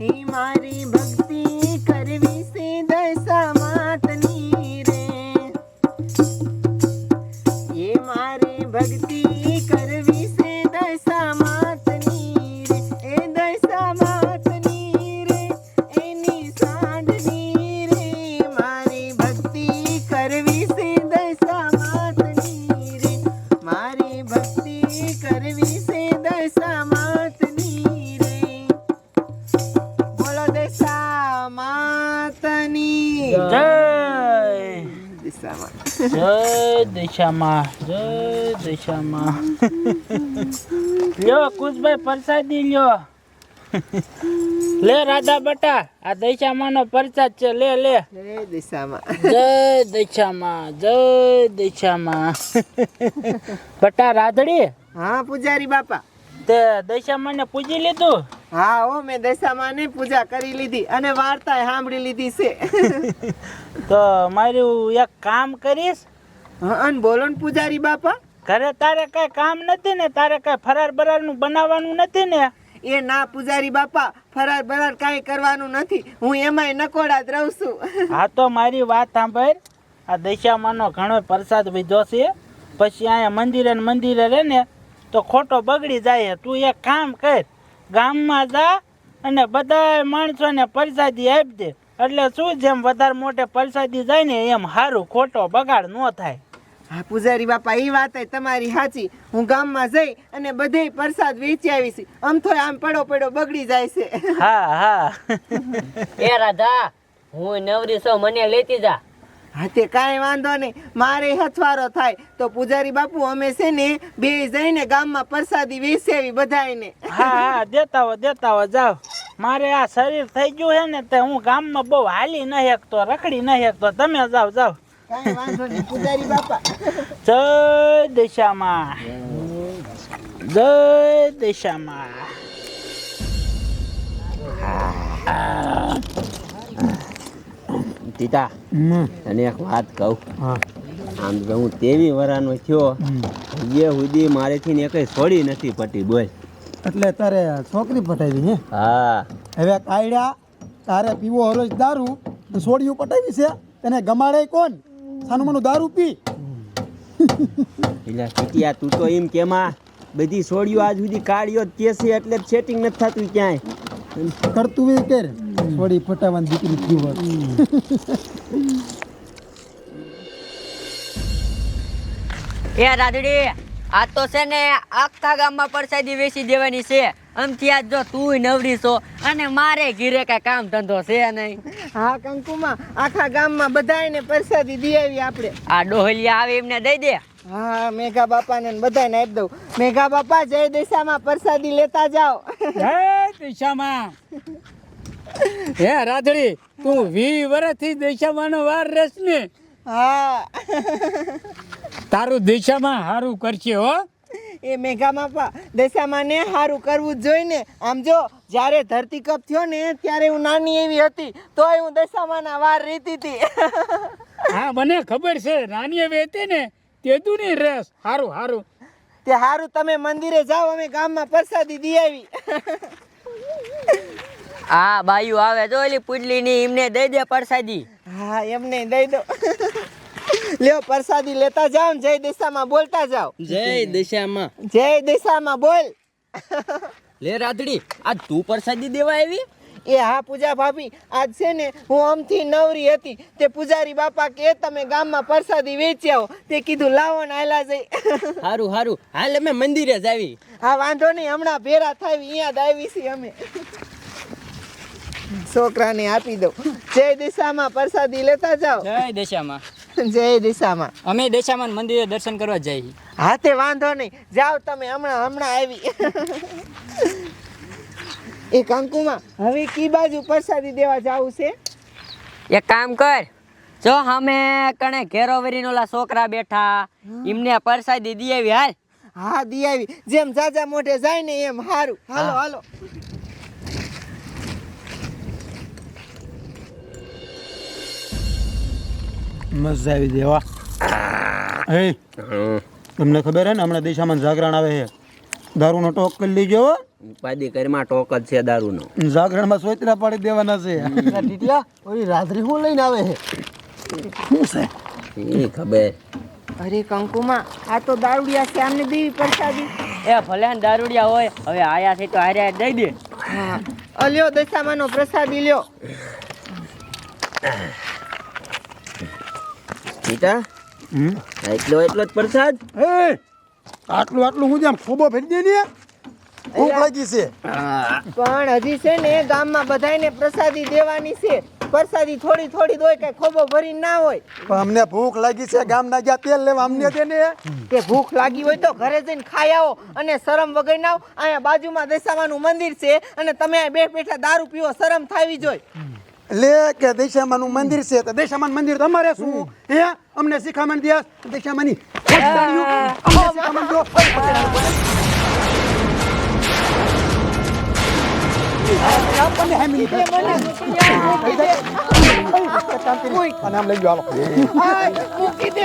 હી મારી ભક્તિ કરવી છે દશા માતની રે, એ મારી ભક્તિ કરવી છે દશા માતની રે, એ દશા માતની રે એની સાંડની રે, મારી ભક્તિ કરવી છે દશા માતની રે, મારી ભક્તિ કરવી છે દશા માતની રે, બોલો દશા માતની જય દિશામાં જય દિશામાં, જય દિશામાં. લ્યો કુશભાઈ પ્રસાદી લ્યો. લે રાધા બટા, આ દશામાનો પ્રસાદ છે, લે લે. જય દિશામાં જય દશામાં, જય દશામાં. બટા રાધડી, હા પૂજારી બાપા. તે દશામાને પૂજી લીધું? હા ઓ મેં દશામાની પૂજા કરી લીધી અને વાર્તા સાંભળી લીધી છે. તો મારું એક કામ કરીશ. હા અને બોલો ને પૂજારી બાપા. ઘરે તારે કઈ કામ નથી ને? તારે કઈ ફરાર બરારનું બનાવવાનું નથી ને? એ ના પૂજારી બાપા, ફરાર બરાર કાંઈ કરવાનું નથી, હું એમાંય નકોડા જ રહું છું. હા તો મારી વાત સાંભળ, આ દશામાનો ઘણો પ્રસાદ વિધો છે, પછી અહીંયા મંદિરે ને મંદિરે રહે ને તો ખોટો બગડી જાય. તું એક કામ કર, ગામમાં જા અને બધા માણસોને પ્રસાદી આપી દે, એટલે શું જેમ વધારે મોટે પ્રસાદી જાય ને એમ સારું, ખોટો બગાડ ન થાય. હા પૂજારી બાપા, એ વાત તમારી સાચી. હું ગામમાં જઈ અને બધે પ્રસાદ વેચી આવી છે, આમ થોડો આમ પડો પડો બગડી જાય છે. હા હા. એ રાધા, હું નવરી છું, મને લેતી જા. હા તે કાંઈ વાંધો નહીં, મારે હથવારો થાય તો પૂજારી બાપુ અમે છે ને બે જઈને ગામમાં પ્રસાદી વેચી આવી બધાયને. હા હા, દેતા હો જાવ. મારે આ શરીર થઈ ગયું છે ને તે હું ગામમાં બહુ હાલી ન શકતો, રખડી ન શકતો. તમે જાવ જાવ. કાંઈ વાંધો નહીં પૂજારી બાપા. જય દિશામાં, જય દિશામાં. ટીટા, અને એક વાત કહું. આમ તો હું તેવી વરાનો થયો, એ સુધી મારેથી ને કઈ છોડી નથી પટી. બોલ. એટલે તારે છોકરી પટાવી હે? હા. હવે કાયડા તારે પીવો હરોજ દારૂ, છોડીઓ પટાવી છે, તને ગમાડે કોણ? સાનુમાનું દારૂ પી. એટલે ટીટિયા, તું તો એમ કેમાં બધી છોડીઓ આજ સુધી કાઢ્યો જ કે છે, એટલે સેટિંગ નથી થતું ક્યાંય. કરતું એ કર, છોડી પટાવવાની દીકરી થયું. એ રાધડી, આ તો છે ને આખા ગામમાં પ્રસાદી વેચી દેવાની છે. આમથી આજ જો તું નવરી છો અને મારે ઘીરે કઈ કામ ધંધો છે નહીં. હા કંકુમાં, આખા ગામમાં બધાયને પ્રસાદી દી આવી આપણે. આ ડોહલિયા આવે એમને દઈ દે. હા મેઘા બાપાને ને બધાને આપી દઉં. મેઘા બાપા જય દિશામાં પ્રસાદી લેતા જાઓ. જય દિશામાં. હે રાધડી, તું 20 વર્ષથી દિશામાંનો વાર રહેશ ને? હા તારું દિશામાં સારું કરશે હો. એ મેઘા બાપા, દશામાં ને સારું કરવું જ જોઈએ ને. આમ જો જ્યારે ધરતીકંપ થયો ને ત્યારે હું નાની એવી હતી, તોય હું દશામાના વાર રહેતી હતી. હા મને ખબર છે, નાની એવી હતી ને તે તું નહીં રહેશ. સારું સારું. તે સારું, તમે મંદિરે જાઓ, અમે ગામમાં પ્રસાદી દી આવી. આ બાયુ આવે જો ઓલી પુડલી ની, એમને દઈ દે પ્રસાદી. હા એમને દઈ દો. લ્યો પ્રસાદી લેતા જાઓ ને જય દિશામાં બોલતા જાઓ. જય દિશામાં. જય દિશામાં બોલ. લે રાધડી, આજ તું પ્રસાદી દેવા આવી? એ હા પૂજા ભાભી, આજ છે ને હું આમથી નવરી હતી, તે પૂજારી બાપા કે તમે ગામમાં પ્રસાદી વેચી આવો, તે કીધું લાવો ને હાલા જઈ. હારું હારું, હાલ અમે મંદિરે જ આવી. હા વાંધો નહીં, હમણાં ભેરા થાય અહીંયા જ આવી છીએ અમે. છોકરાને આપી દઉં. જય દિશામાં પ્રસાદી લેતા જાઓ. જય દશામાં. જય દિશામાં. અમે દશામાં મંદિરે દર્શન કરવા જઈએ. હા તે વાંધો નહીં, જાઓ તમે, હમણાં આવી. એ કંકુમાં, હવે કી બાજુ પ્રસાદી દેવા જાવું છે? એક કામ કર, જો અમે કણે ઘેરોવરીનો ઓલા છોકરા બેઠા, એમને પ્રસાદી દી આવી. હાલ. હા દી આવી, જેમ જાજા મોઢે જાય ને એમ સારું. હાલો હાલો. મજા આવી દેવા. તમને ખબર હે ને હમણાં દિશામાં જાગરણ આવે છે, દારૂનો ટોક કરી લીજો. ઉપાધિ કરીમાં ટોક જ છે દારૂનો. જાગરણમાં સોતરા પાડી દેવાના છે ટીટિયા ઓલી રાત્રિ હું લઈને આવે છે શું છે એ ખબર. અરે કંકુમાં આ તો દારૂડિયા છે આમને દેવી પ્રસાદી. એ ભલે ને દારૂડિયા હોય હવે આયા છે તો હારે દઈ દે. હા અલ્યો દશામાનો પ્રસાદી લ્યો. સીતા એટલો જ પ્રસાદ. એ આટલું હું જેમ ખોબો ફેરી દે ને ભૂખ લાગી છે પણ હજી છે ને ગામમાં બધાયને પ્રસાદી દેવાની છે. પ્રસાદી થોડી થોડી દોય કઈ ખોબો ભરીને ના હોય. પણ અમને ભૂખ લાગી છે ગામના ગયા તેલ લેવા અમને દે ને તે ભૂખ લાગી હોય તો ઘરે જઈને ખાઈ આવો અને શરમ વગર ના આવો. અહીંયા બાજુમાં દશામાનું મંદિર છે અને તમે અહીં બેઠા દારૂ પીવો શરમ થાવી જોઈએ. લે કે દશામાનું મંદિર છે તો દશામાન મંદિર તમારે શું હે અમને શિખામણ દે દશામાની અમને શિખામણ દો આપણને હેમી નામ લઈ ગયો હાલો મૂકી દે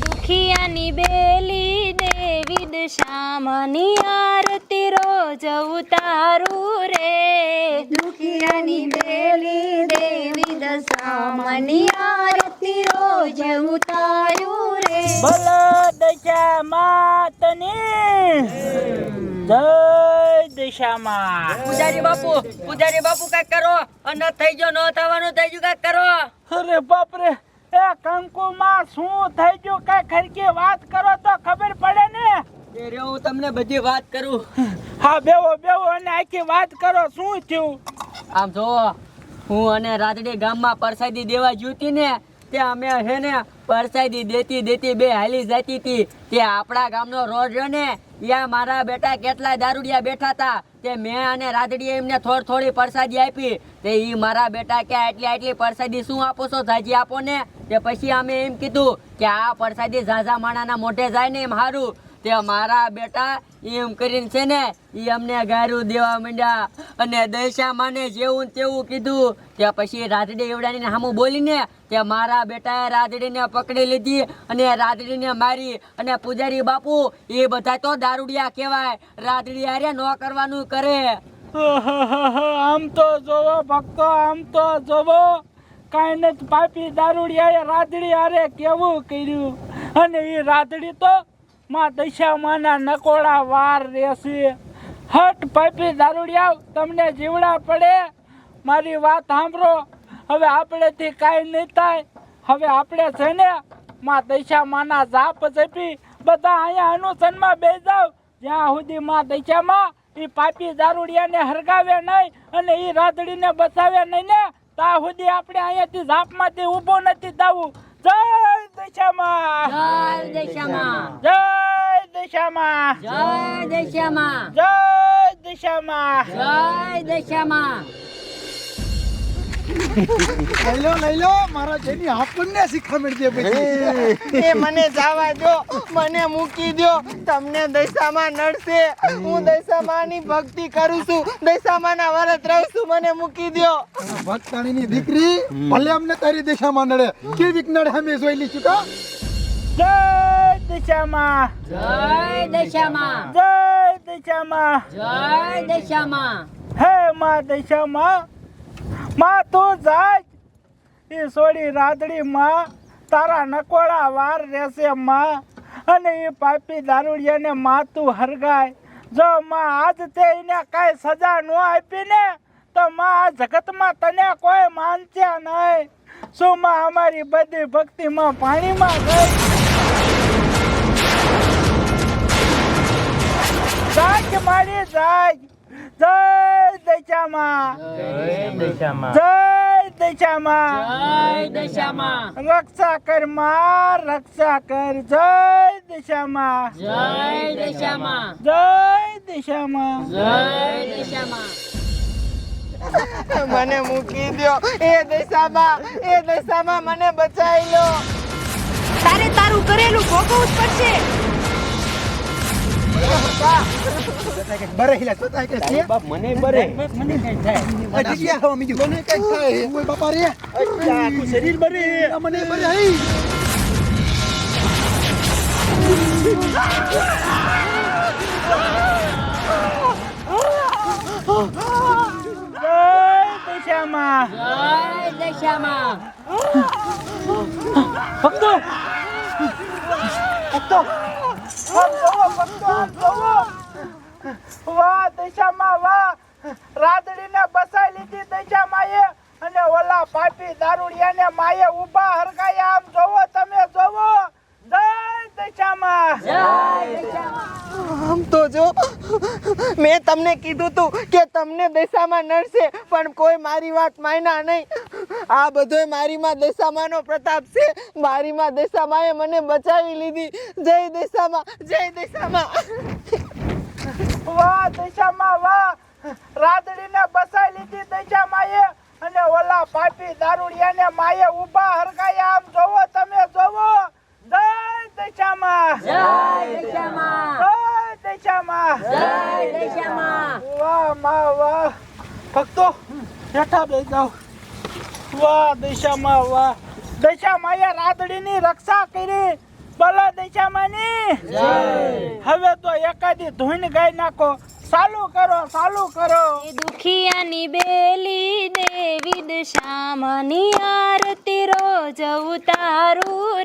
દુખિયાની બેલી દેવી દશામાની આરતી રોજ ઉતારું રે. દુખિયાની બેલી દેવી દશામાની આરતી રોજ ઉતારું રે. બોલો દશા માતની જય દશા માં. પૂજારી બાપુ કઈક કરો. અને થઈ ગયો ન થવાનું થઈ ગયું કઈક કરો. અરે બાપરે એ કંકુમાં શું થઈ ગયું કઈ ખરકી વાત કરો તો ખબર પડે ને. એ હું તમને બધી વાત કરું. હા બેવો અને આખી વાત કરો શું થયું. આમ જો હું અને રાતડી ગામમાં પરસાદી દેવા જતી ને તે અમે હે ને પરસાદી દેતી બે હાલી જતી હતી. તે આપણા ગામનો રોડ રહ્યો ને ત્યાં મારા બેટા કેટલા દારૂડિયા બેઠા હતા. તે મેં અને રાતડીએ એમને થોડી પરસાદી આપી. તે ઈ મારા બેટા કે આટલી પરસાદી શું આપો છો જાજી આપો ને. તે પછી અમે એમ કીધું કે આ પરસાદી ઝાઝા માણાના મોઢે જાય ને એમ સારું. તે મારા બેટા એમ કરીને છે ને એ અમને ગારું દેવા માંડ્યા અને દશામાને જેવું તેવું કીધું. તે પછી રાતડી એવડાની સામું બોલીને તે મારા બેટાએ રાતડીને પકડી લીધી અને રાતડીને મારી. અને પૂજારી બાપુ એ બધા તો દારૂડિયા કહેવાય. રાતડી હારે ન કરવાનું કરે. આમ તો જોવો ભક્તો આમ તો જોવો કાંઈ નથી પાપી દારૂડિયાએ રાધડી હારે કેવું કર્યું. અને એ રાધડી તો માં દશામાના નકોડા વાર રહેશે. હટ પાપી દારૂડિયા તમને જીવડા પડે. મારી વાત સાંભળો હવે આપણેથી કાંઈ નહીં થાય. હવે આપણે છે ને માં દશામાના જાપ જપી બધા અહીંયા અનુસનમાં બેસી જાવ જ્યાં સુધી માં દશામાં એ પાપી દારૂડિયાને હરગાવે નહીં અને એ રાધડીને બચાવે નહીં ને ત્યાં સુધી આપણે અહીંયાથી ઝાપમાંથી ઊભો નથી થવું. જય દશામાં જય દશામાં જય દશામાં જય દશામાં જય દશામાં જય દશામાં. લઈ લો મારા જેની આપણને શિખામણ દે પછી એ મને જવા દો મને મૂકી દો. તમને દશામાં નડશે. હું દશામાની ભક્તિ કરું છું. દશામાના વ્રત રહું છું. મને મૂકી દો. ભક્તાણીની દીકરી ભલે અમને તારી દિશામાં નડે કેવી નડે અમે જોઈ લીધું કા જય દશામાં જય દશામાં જય દશામાં જય દશામાં. હે માં દશામાં માં તું જાય એ સોડી રાધડી માં તારા નકોડા વાર રહેશે માં. અને એ પાપી દારૂડિયાને માં તું હરગાય. જો માં આજ તે એને કાંઈ સજા ન આપી ને તો માં આ જગતમાં તને કોઈ માનશે નહીં. શું માં અમારી બધી ભક્તિમાં પાણીમાં ગઈ. જાગ મારી જાગ. જય દશામાં જય દશામાં જય દશામાં રક્ષા કર માં રક્ષા કર. જય દશામાં જય દશામાં જય દશામાં જય દશામાં. મને મૂકી દો. એ દશામાં મને બચાવી લો. તારે તારું કરેલું ભોગવવું જ પડશે. બરે હિલા તો કે છે બાપ મને બરે મને કઈ થાય. આ જગ્યા હવા મીજુ મને કઈ થાય ઓય બાપા રે આખું શરીર બરે મને બરે હઈ જય દશામાં. જય દશામાં. ભક્તો ભક્તો આમ જોવો, ભક્તો આમ જોવો. વાહ દશામાં વાહ, રાદડીને બસાઈ લીધી દશામાએ અને ઓલા પાપી દારૂડિયાને માએ ઊભા હરગાયા. આમ જોવો, તમે જોવો. જય દશામાં. આમ તો જો મેં તમને કીધું તું કે તમને દશામાં નડશે, પણ કોઈ મારી વાત માન્યા નહીં. આ બધોય મારી માં દશામાનો પ્રતાપ છે. મારી માં દશામાએ મને બચાવી લીધી. જય દશામાં, જય દશામાં. વાહ દશામાં વાહ, રાદડીને બસાઈ લીધી દશામાએ અને ઓલા પાપી દારૂડિયાને માએ ઊભા હરગાયા. આમ જોવો, તમે જોવો. જય દશામાં. જય દશામાં. જય દશામાં. જય દશામાં. વાહ માં વાહ. ભક્તો હેઠા બેસી જાઓ. વાહ દશામાં વાહ, દશામાએ રાદડીની રક્ષા કરી. બોલો દશામાની જય. હવે તો એકાદી ધૂન ગાઈ નાખો. ચાલુ કરો, ચાલુ કરો. દુખિયાની બેલી દેવી દશામાની આરતી રોજ ઉતારું